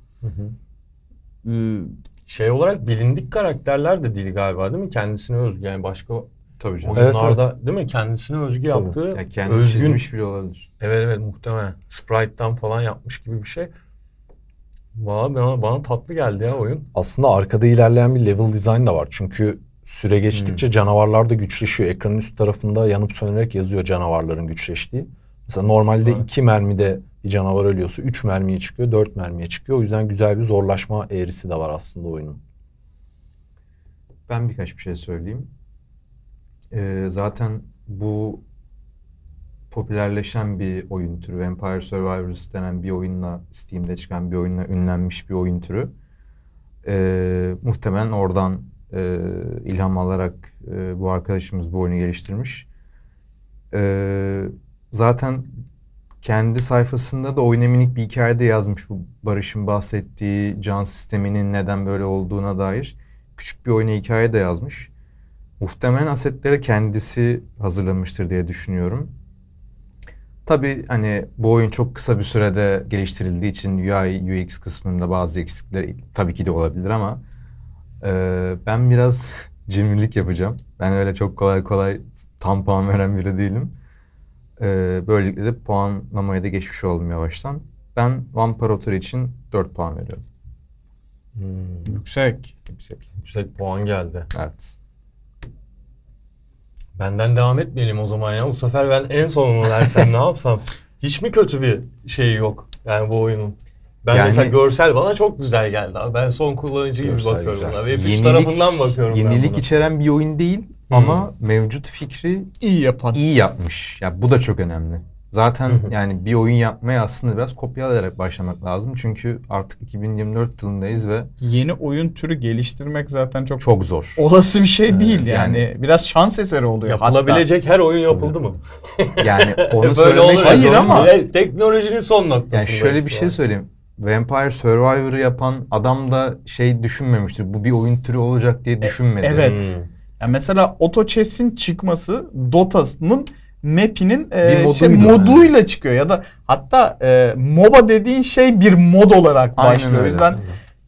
B: Şey olarak bilindik karakterler de değil galiba, değil mi? Kendisine özgü, yani başka
C: Tabii canım.
B: oyunlarda değil mi? Kendisine özgü
D: Tabii.
B: yaptığı
C: Ya kendi
B: özgün.
C: çizmiş bile olabilir.
B: Evet muhtemelen. Sprite'tan falan yapmış gibi bir şey. Valla bana tatlı geldi ya oyun.
D: Aslında arkada ilerleyen bir level design da var. Çünkü süre geçtikçe canavarlar da güçleşiyor. Ekranın üst tarafında yanıp sönerek yazıyor canavarların güçleştiği. Mesela normalde
B: Evet.
D: 2 mermide bir canavar ölüyorsa 3 mermiye çıkıyor, 4 mermiye çıkıyor. O yüzden güzel bir zorlaşma eğrisi de var aslında oyunun.
C: Ben birkaç bir şey söyleyeyim. Zaten bu popülerleşen bir oyun türü. Vampire Survivors denen bir oyunla, Steam'de çıkan bir oyunla ünlenmiş bir oyun türü. Muhtemelen oradan ilham alarak bu arkadaşımız bu oyunu geliştirmiş. Zaten kendi sayfasında da oyuna minik bir hikaye de yazmış. Bu Barış'ın bahsettiği can sisteminin neden böyle olduğuna dair küçük bir oyuna hikaye de yazmış. Muhtemelen asetleri kendisi hazırlamıştır diye düşünüyorum. Tabii hani bu oyun çok kısa bir sürede geliştirildiği için UI, UX kısmında bazı eksikler tabii ki de olabilir ama ben biraz cimrilik yapacağım. Ben öyle çok kolay tam puan veren biri değilim. Böylelikle de puanlamaya da geçmiş oldum yavaştan. Ben Vamparator için 4 puan veriyorum.
A: Yüksek.
B: Yüksek puan geldi.
C: Evet.
B: Benden devam etmeyelim o zaman ya. Bu sefer ben en sonunu versem ne yapsam? Hiç mi kötü bir şey yok yani bu oyunun? Ben
C: Yani-
B: mesela görsel bana çok güzel geldi abi. Ben son kullanıcı gibi
D: Görsel
B: bakıyorum
D: güzel.
B: buna. Ve üç tarafından bakıyorum ben
C: Yenilik
B: buna.
C: içeren bir oyun değil ama mevcut fikri
A: İyi yapan.
C: iyi yapmış. Ya bu da çok önemli. Zaten yani bir oyun yapmaya aslında biraz kopyalayarak başlamak lazım. Çünkü artık 2024 yılındayız ve
A: Yeni oyun türü geliştirmek zaten çok
C: zor.
A: olası bir şey değil
C: yani-
A: yani. Biraz şans eseri oluyor.
B: Yapılabilecek her oyun yapıldı mı?
C: Yani onu
B: Böyle
C: söylemek
B: olur.
A: Hayır
B: ya,
A: ama-
B: teknolojinin son noktasında.
C: yani şöyle bir şey söyleyeyim. Vampire Survivor'ı yapan adam da şey düşünmemiştir. Bu bir oyun türü olacak diye düşünmedi.
A: evet. Yani mesela Auto Chess'in çıkması Dota'nın map'inin
C: moduydu.
A: moduyla çıkıyor ya da hatta MOBA dediğin şey bir mod olarak
C: Aynen
A: başlıyor. O
C: öyle.
A: yüzden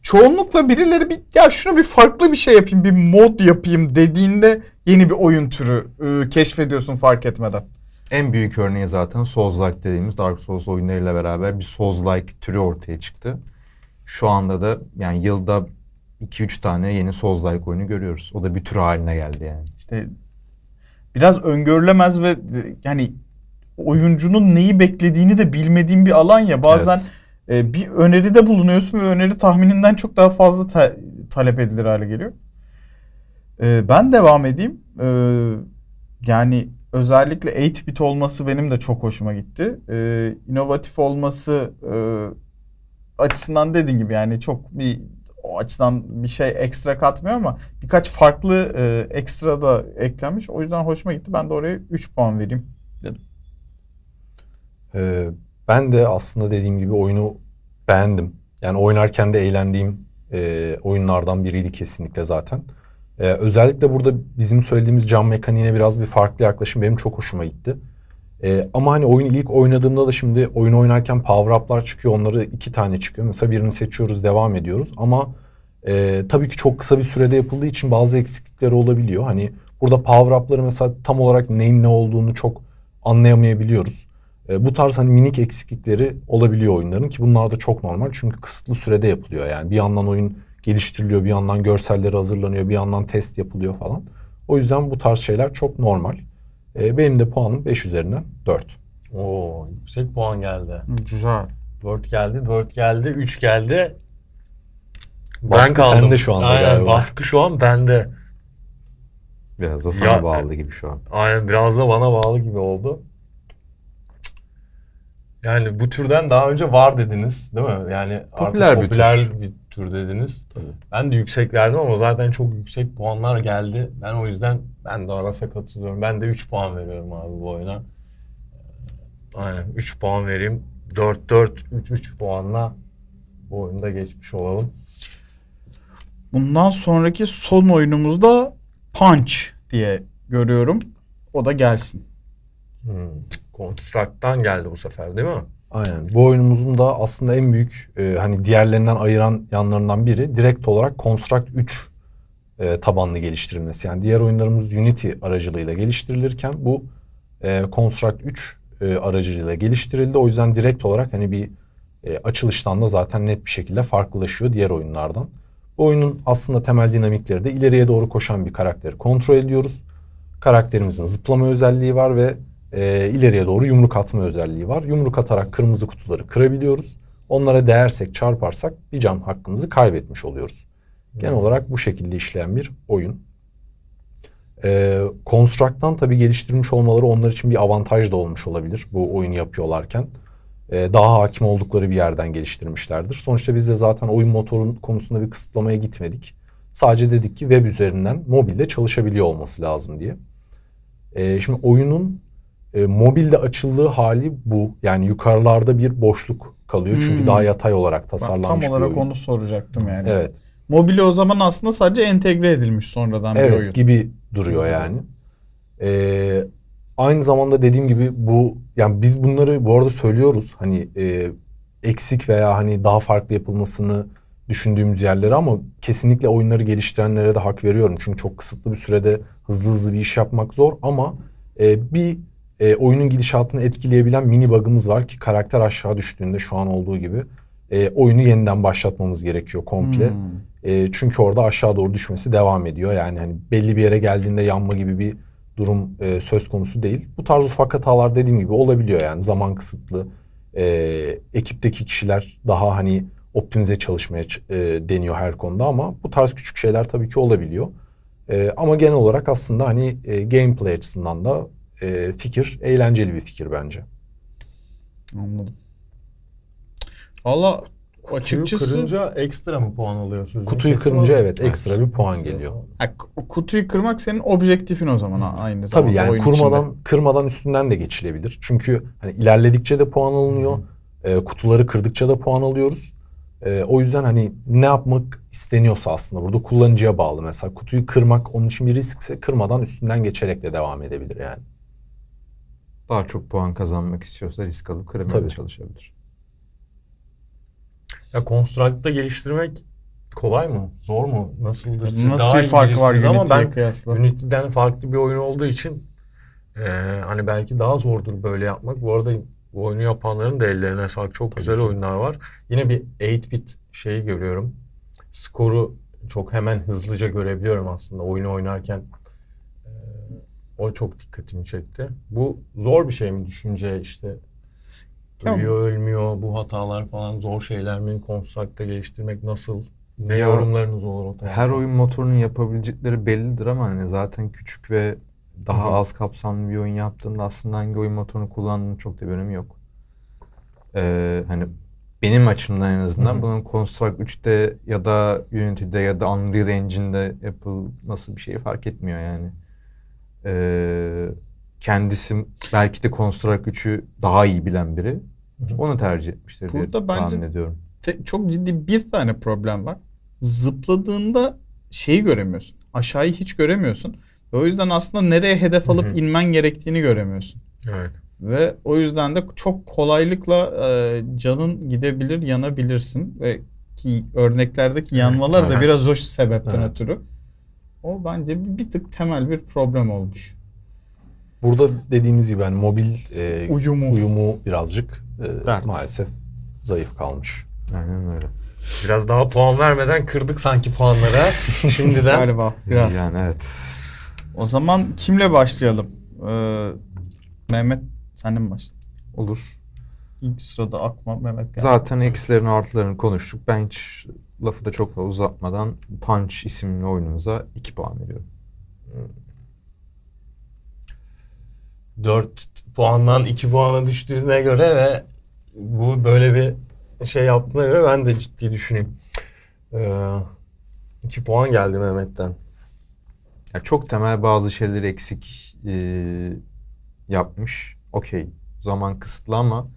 A: çoğunlukla birileri şunu bir farklı bir şey yapayım, bir mod yapayım dediğinde yeni bir oyun türü keşfediyorsun fark etmeden.
C: En büyük örneği zaten Souls-like dediğimiz Dark Souls oyunlarıyla beraber bir Souls-like türü ortaya çıktı. Şu anda da yani yılda 2-3 tane yeni Souls-like oyunu görüyoruz. O da bir tür haline geldi yani.
A: İşte biraz öngörülemez ve yani oyuncunun neyi beklediğini de bilmediğin bir alan ya. Bazen bir öneride bulunuyorsun ve öneri tahmininden çok daha fazla talep edilir hale geliyor. Ben devam edeyim. Yani özellikle 8-bit olması benim de çok hoşuma gitti. İnovatif olması açısından dediğin gibi yani çok o açıdan bir şey ekstra katmıyor ama birkaç farklı ekstra da eklenmiş. O yüzden hoşuma gitti. Ben de oraya 3 puan vereyim dedim.
D: Ben de aslında dediğim gibi oyunu beğendim. Yani oynarken de eğlendiğim oyunlardan biriydi kesinlikle zaten. Özellikle burada bizim söylediğimiz cam mekaniğine biraz bir farklı yaklaşım benim çok hoşuma gitti. Ama hani oyunu ilk oynadığımda da şimdi oyun oynarken power up'lar çıkıyor. Onları 2 tane çıkıyor. Mesela birini seçiyoruz, devam ediyoruz. Ama tabii ki çok kısa bir sürede yapıldığı için bazı eksiklikleri olabiliyor. Hani burada power up'ları mesela tam olarak neyin ne olduğunu çok anlayamayabiliyoruz. Bu tarz hani minik eksiklikleri olabiliyor oyunların ki bunlar da çok normal. Çünkü kısıtlı sürede yapılıyor. Yani bir yandan oyun geliştiriliyor, bir yandan görselleri hazırlanıyor, bir yandan test yapılıyor falan. O yüzden bu tarz şeyler çok normal. Benim de puanım 5 üzerinden 4.
B: Oo, yüksek puan geldi.
A: Güzel.
B: 4 geldi, 4 geldi, 3 geldi.
D: Baskı sende şu anda
B: Aynen,
D: galiba.
B: baskı şu an bende.
C: Biraz da sana
B: Ya,
C: bağlı gibi şu an.
B: Aynen, biraz da bana bağlı gibi oldu. Yani bu türden daha önce var dediniz, değil mi? Yani
C: Popüler
B: artık
C: bir
B: popüler
C: tür.
B: bir tür dediniz.
C: Tabii.
B: Ben de yüksek verdim ama zaten çok yüksek puanlar geldi. Ben o yüzden ben de Aras'a katılıyorum. Ben de 3 puan veriyorum abi bu oyuna. Aynen 3 puan vereyim. 4-4-3-3 puanla bu oyunda geçmiş olalım.
A: Bundan sonraki son oyunumuzda Punch diye görüyorum. O da gelsin.
B: Construct'tan geldi bu sefer, değil mi?
D: Aynen. Bu oyunumuzun da aslında en büyük hani diğerlerinden ayıran yanlarından biri direkt olarak Construct 3 tabanlı geliştirilmesi. Yani diğer oyunlarımız Unity aracılığıyla geliştirilirken bu Construct 3 aracılığıyla geliştirildi. O yüzden direkt olarak hani bir açılıştan da zaten net bir şekilde farklılaşıyor diğer oyunlardan. Bu oyunun aslında temel dinamikleri de ileriye doğru koşan bir karakteri kontrol ediyoruz. Karakterimizin zıplama özelliği var ve ileriye doğru yumruk atma özelliği var. Yumruk atarak kırmızı kutuları kırabiliyoruz. Onlara değersek, çarparsak bir can hakkımızı kaybetmiş oluyoruz. Genel olarak bu şekilde işleyen bir oyun. Construct'tan tabii geliştirilmiş olmaları onlar için bir avantaj da olmuş olabilir bu oyunu yapıyorlarken. Daha hakim oldukları bir yerden geliştirmişlerdir. Sonuçta biz de zaten oyun motorun konusunda bir kısıtlamaya gitmedik. Sadece dedik ki web üzerinden mobilde çalışabiliyor olması lazım diye. Şimdi oyunun mobilde açıldığı hali bu. Yani yukarılarda bir boşluk kalıyor. Çünkü daha yatay olarak
A: Ben
D: tasarlanmış
A: tam
D: bir
A: olarak
D: oyun.
A: onu soracaktım yani.
D: Evet.
A: Mobile o zaman aslında sadece entegre edilmiş sonradan bir oyun.
D: Evet gibi duruyor yani. Aynı zamanda dediğim gibi bu yani biz bunları bu arada söylüyoruz hani eksik veya hani daha farklı yapılmasını düşündüğümüz yerlere ama kesinlikle oyunları geliştirenlere de hak veriyorum. Çünkü çok kısıtlı bir sürede hızlı bir iş yapmak zor ama bir oyunun gidişatını etkileyebilen mini bug'ımız var ki karakter aşağı düştüğünde şu an olduğu gibi oyunu yeniden başlatmamız gerekiyor komple. Çünkü orada aşağı doğru düşmesi devam ediyor. Yani hani belli bir yere geldiğinde yanma gibi bir durum söz konusu değil. Bu tarz ufak hatalar dediğim gibi olabiliyor yani zaman kısıtlı. Ekipteki kişiler daha hani optimize çalışmaya deniyor her konuda ama bu tarz küçük şeyler tabii ki olabiliyor. Ama genel olarak aslında hani gameplay açısından da fikir eğlenceli bir fikir bence.
A: Anladım. Valla açıkçası
B: Kutuyu kırınca ekstra mı puan alıyor sözünün?
D: Kutuyu
B: Sesi
D: kırınca
B: var.
D: evet ekstra bir puan
B: Ekstra
D: geliyor.
B: puan.
A: kutuyu kırmak senin objektifin o zaman aynı zamanda
D: Tabii yani
A: oyun içinde.
D: kırmadan üstünden de geçilebilir. Çünkü hani ilerledikçe de puan alınıyor. Kutuları kırdıkça da puan alıyoruz. O yüzden hani ne yapmak isteniyorsa aslında burada kullanıcıya bağlı. Mesela kutuyu kırmak onun için bir riskse kırmadan üstünden geçerek de devam edebilir yani.
C: Daha çok puan kazanmak istiyorsa risk alıp kırmaya
D: Tabii.
C: çalışabilir.
B: Ya Construct'ta geliştirmek kolay mı? Zor mu? Nasıldır? Siz
A: Nasıl
B: daha
A: bir
B: iyi
A: farkı var
B: bilirsiniz ama
A: Unity'ye
B: ben
A: kıyasla?
B: Unity'den farklı bir oyun olduğu için hani belki daha zordur böyle yapmak. Bu arada bu oyunu yapanların da ellerine sağlık. Çok güzel oyunlar var. Yine bir 8-bit şeyi görüyorum. Skoru çok hemen hızlıca görebiliyorum aslında oyunu oynarken. O çok dikkatimi çekti. Bu zor bir şey mi düşünce işte Duyuyor, ölmüyor, bu hatalar falan zor şeyler mi? Construct'ta geliştirmek nasıl? Ne
C: Ya,
B: yorumlarınız olur o tarafta?
C: her oyun motorunun yapabilecekleri bellidir ama hani zaten küçük ve daha
B: Hı hı.
C: az kapsamlı bir oyun yaptığında aslında hangi oyun motorunu kullandığının çok da bir önemi yok. Hani benim açımdan en azından
B: Hı hı.
C: bunun Construct 3'te ya da Unity'de ya da Unreal Engine'de yapılması bir şey fark etmiyor yani. Kendisi belki de Construct 3'ü daha iyi bilen biri
B: Hı hı.
C: onu tercih etmiştir diye
A: Burada bence
C: tahmin ediyorum.
A: çok ciddi bir tane problem var. Zıpladığında şeyi göremiyorsun. Aşağıyı hiç göremiyorsun. Ve o yüzden aslında nereye hedef
B: Hı
A: alıp
B: hı.
A: inmen gerektiğini göremiyorsun.
B: Evet.
A: Ve o yüzden de çok kolaylıkla canın gidebilir, yanabilirsin. Ve ki örneklerdeki yanmalar da
C: Evet.
A: biraz o sebepten
B: Evet.
A: ötürü. O bence bir tık temel bir problem olmuş.
D: Burada dediğimiz gibi hani mobil
A: Uyumu.
D: birazcık
A: Dert.
D: maalesef zayıf kalmış.
C: Aynen öyle.
B: Biraz daha puan vermeden kırdık sanki puanları. Şimdiden.
A: Galiba biraz.
C: Yani evet.
A: O zaman kimle başlayalım? Mehmet, sen mi başlayalım?
C: Olur.
A: İlk sırada akma Mehmet geldi.
C: Zaten eksilerini artılarını konuştuk. Ben hiç lafı da çok fazla uzatmadan Punch isimli oyunumuza 2 puan veriyorum.
B: 4 puandan 2 puana düştüğüne göre ve bu böyle bir şey yaptığına göre ben de ciddi düşüneyim. 2 puan geldi Mehmet'ten.
C: Ya çok temel bazı şeyleri eksik yapmış. Okey. Zaman kısıtlı ama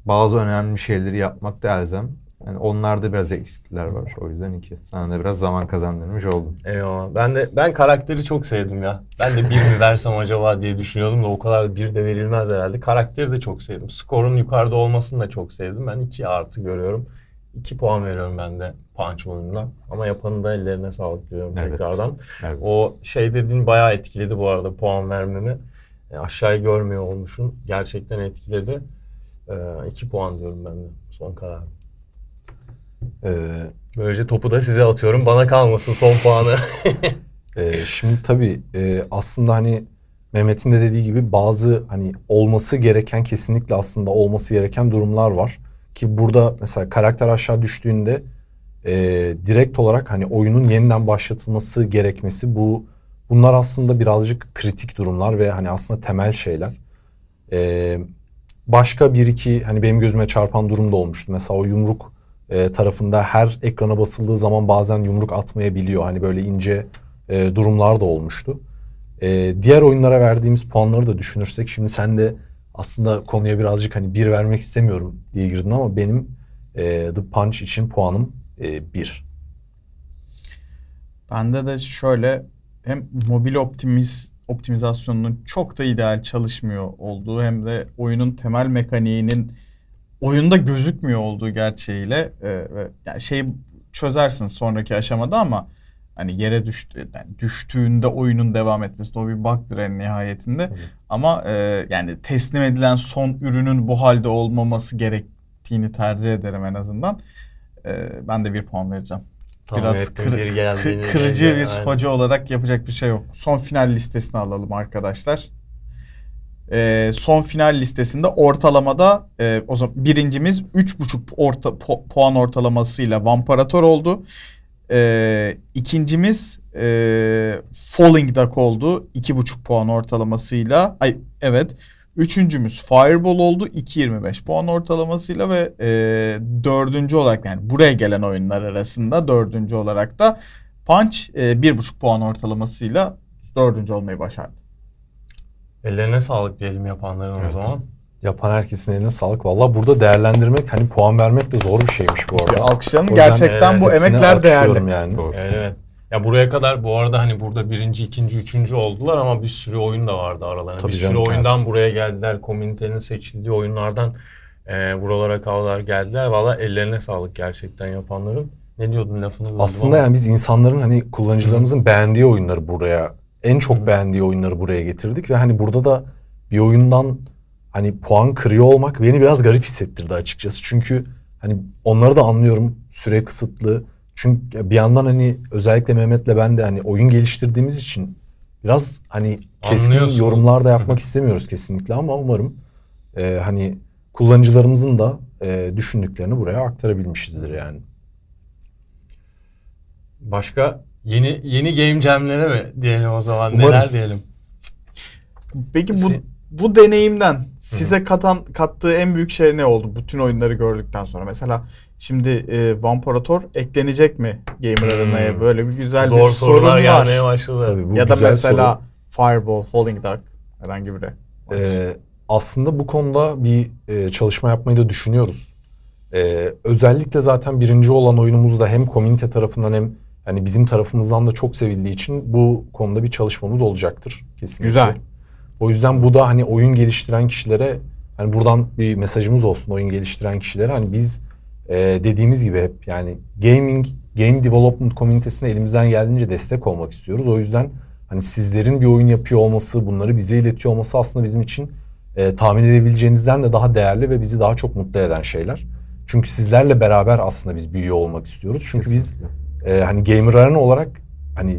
C: bazı önemli şeyleri yapmak da elzem. Yani onlarda biraz eksiklikler var. O yüzden 2. Sana da biraz zaman kazandırmış oldum.
B: Eyvallah. Ben karakteri çok sevdim ya. Ben de 1 mi versem acaba diye düşünüyordum da o kadar 1 de verilmez herhalde. Karakteri de çok sevdim. Skorun yukarıda olmasını da çok sevdim. Ben 2 artı görüyorum. 2 puan veriyorum ben de Punch oyununa. Ama yapanın da ellerine sağlık diyorum
C: Evet.
B: tekrardan.
C: Evet.
B: O şey dediğin bayağı etkiledi bu arada puan vermemi. Aşağıyı görmüyor olmuşum. Gerçekten etkiledi. 2 puan diyorum ben de son karar.
D: E,
B: Böylece topu da size atıyorum. Bana kalmasın son puanı.
D: Şimdi tabii aslında hani Mehmet'in de dediği gibi bazı hani olması gereken, kesinlikle aslında olması gereken durumlar var. Ki burada mesela karakter aşağı düştüğünde direkt olarak hani oyunun yeniden başlatılması gerekmesi, bunlar aslında birazcık kritik durumlar ve hani aslında temel şeyler. Başka bir iki hani benim gözüme çarpan durum da olmuştu. Mesela o yumruk tarafında her ekrana basıldığı zaman bazen yumruk atmayabiliyor. Hani böyle ince durumlar da olmuştu. Diğer oyunlara verdiğimiz puanları da düşünürsek, şimdi sen de aslında konuya birazcık hani 1 vermek istemiyorum diye girdin ama benim The Punch için puanım 1.
A: Bende de şöyle, hem mobil optimizasyonunun çok da ideal çalışmıyor olduğu hem de oyunun temel mekaniğinin oyunda gözükmüyor olduğu gerçeğiyle yani şey çözersin sonraki aşamada ama hani yere düştüğünde oyunun devam etmesi o bir bug'dır en nihayetinde.
D: Tabii.
A: Ama yani teslim edilen son ürünün bu halde olmaması gerektiğini tercih ederim en azından. Ben de 1 puan vereceğim.
B: Tahmin
A: Biraz
B: ettim bir geldiğini.
A: kırıcı bir
B: Aynen.
A: hoca olarak yapacak bir şey yok. Son final listesini alalım arkadaşlar. Son final listesinde ortalamada o zaman birincimiz 3,5 puan ortalamasıyla Vamparator oldu. İkincimiz Falling Duck oldu 2,5 puan ortalamasıyla. Evet. Üçüncümüz Fireball oldu 2,25 puan ortalamasıyla ve dördüncü olarak, yani buraya gelen oyunlar arasında dördüncü olarak da Punch 1,5 puan ortalamasıyla dördüncü olmayı başardı.
B: Ellerine sağlık diyelim yapanların
C: Evet.
B: o zaman.
D: Yapan herkesin eline sağlık. Valla burada değerlendirmek, hani puan vermek de zor bir şeymiş bu arada.
A: Alkışlayalım.
D: O yüzden,
A: Gerçekten bu
D: hepsine
A: emekler
D: alkışlıyorum
A: değerli.
D: yani.
C: Doğru.
B: Evet. Ya buraya kadar bu arada hani burada birinci, ikinci, üçüncü oldular ama bir sürü oyun da vardı aralarında.
D: Tabii
B: Bir
D: canım,
B: sürü oyundan
D: evet.
B: buraya geldiler. Komünitenin seçildiği oyunlardan buralara kadar geldiler. Valla ellerine sağlık gerçekten yapanların. Ne diyordun, lafını böldüm
D: Aslında
B: ama.
D: yani biz insanların, hani kullanıcılarımızın beğendiği oyunları buraya, en çok
B: Hı.
D: beğendiği oyunları buraya getirdik ve hani burada da bir oyundan hani puan kırıyor olmak beni biraz garip hissettirdi açıkçası. Çünkü hani onları da anlıyorum, süre kısıtlı. Çünkü bir yandan hani özellikle Mehmet'le ben de hani oyun geliştirdiğimiz için biraz hani keskin
B: Anlıyorsun.
D: yorumlar da
B: Hı
D: yapmak
B: hı.
D: istemiyoruz kesinlikle ama umarım hani kullanıcılarımızın da düşündüklerini buraya aktarabilmişizdir yani.
B: Başka yeni game jam'lere mi diyelim o zaman?
D: Umarım.
B: Neler diyelim?
A: Peki bu deneyimden size kattığı en büyük şey ne oldu? Bütün oyunları gördükten sonra. Mesela şimdi Vampirator eklenecek mi Gamer Arena'ya? Böyle bir güzel
B: Zor
A: bir sorun
B: sorular
A: var.
B: gelmeye başladı.
D: Tabii, bu
A: Ya da
D: güzel
A: mesela Fireball, Falling Dark herhangi biri.
D: Aslında bu konuda bir çalışma yapmayı da düşünüyoruz. Özellikle zaten birinci olan oyunumuz da hem komünite tarafından hem hani bizim tarafımızdan da çok sevildiği için bu konuda bir çalışmamız olacaktır kesinlikle.
A: Güzel.
D: O yüzden bu da hani oyun geliştiren kişilere hani buradan bir mesajımız olsun oyun geliştiren kişilere. Hani biz dediğimiz gibi hep yani game development komünitesine elimizden geldiğince destek olmak istiyoruz. O yüzden hani sizlerin bir oyun yapıyor olması, bunları bize iletiyor olması aslında bizim için tahmin edebileceğinizden de daha değerli ve bizi daha çok mutlu eden şeyler. Çünkü sizlerle beraber aslında biz büyüyor olmak istiyoruz. Çünkü
C: Kesinlikle.
D: biz hani Gamer Arena olarak hani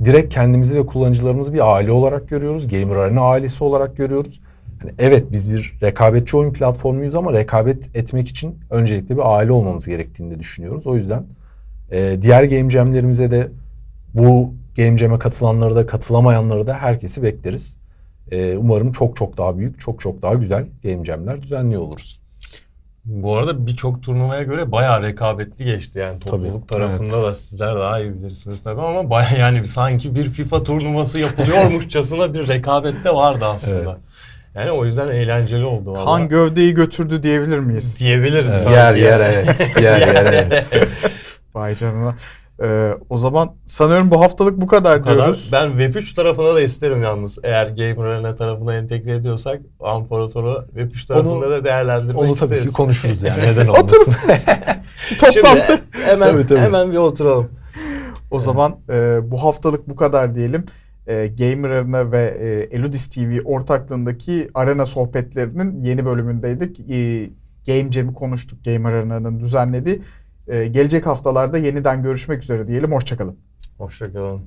D: direkt kendimizi ve kullanıcılarımızı bir aile olarak görüyoruz. Gamer Arena ailesi olarak görüyoruz. Hani evet biz bir rekabetçi oyun platformuyuz ama rekabet etmek için öncelikle bir aile olmamız gerektiğini de düşünüyoruz. O yüzden diğer Game Jam'lerimize de bu Game Jam'e katılanları da katılamayanları da herkesi bekleriz. Umarım çok çok daha büyük, çok çok daha güzel Game Jam'ler düzenliyor oluruz.
B: Bu arada birçok turnuvaya göre bayağı rekabetli geçti yani topluluk tarafında
C: evet.
B: da sizler daha iyi bilirsiniz tabii ama bayağı yani sanki bir FIFA turnuvası yapılıyormuşçasına bir rekabet de vardı aslında.
D: Evet.
B: Yani o yüzden eğlenceli oldu
A: Kan
B: vallahi.
A: gövdeyi götürdü diyebilir miyiz?
B: Diyebiliriz.
C: Evet.
B: sanki.
C: Yer evet. Yer evet.
A: Vay canına. O zaman sanıyorum bu haftalık bu kadar
B: Bu kadar.
A: diyoruz.
B: Ben Web3 tarafına da isterim yalnız. Eğer Gamer Arena tarafına entegre ediyorsak Vampirator'u Web3 tarafında da değerlendirmek
D: Onu
B: isteriz.
D: tabii ki konuşuruz yani neden olmasın.
A: Toplantı.
B: Şimdi hemen,
D: Tabii, tabii.
B: hemen bir oturalım.
A: O zaman bu haftalık bu kadar diyelim. Gamer Arena ve Eludis TV ortaklığındaki arena sohbetlerinin yeni bölümündeydik. Game Jam'i konuştuk, Gamer Arena'nın düzenlediği. Gelecek haftalarda yeniden görüşmek üzere diyelim. Hoşçakalın.
B: Hoşçakalın.